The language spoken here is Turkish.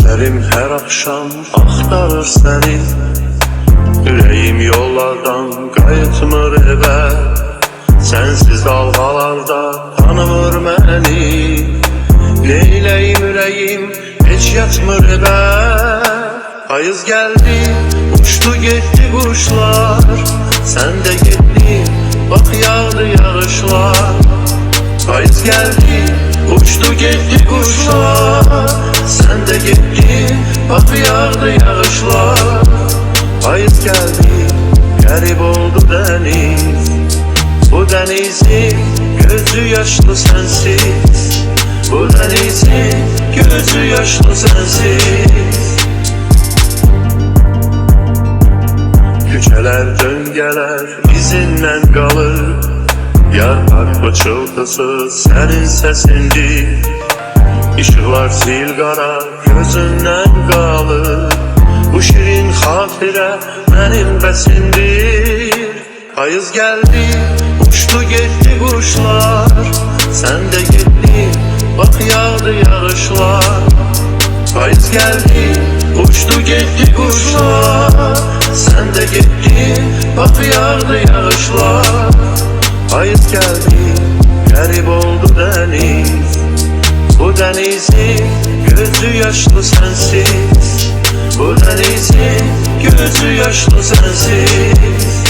Gözlerim her akşam axtarır seni, yüreğim yollardan qayıtmır evə. Sensiz dalgalarda tanımır məni, neyləyim ürəyim heç yatmır evə. Payız geldi, uçtu gitti kuşlar, sen de gittin, bak yağdı yağışlar. Payız geldi, uçtu gitti kuşlar, sen de gittin, bak yağdı yağışlar. Payız geldi, garip oldu deniz, bu denizin gözü yaşlı sensiz, bu denizin gözü yaşlı sensiz. Küçələr döngələr izindən qalır, yarpaq pıçıltısı sənin səsindir. İşıqlar sil qara gözündən qalır, bu şirin xatirə mənim bəsindir. Payız geldi, uçtu gitti kuşlar, sen de gittin, bak yağdı yağışlar. Payız geldi, uçtu gitti kuşlar, sen de gittin, bak yağdı yağışlar. Payız geldi, garip oldu deniz, bu denizin gözü yaşlı sensiz, bu denizin gözü yaşlı sensiz.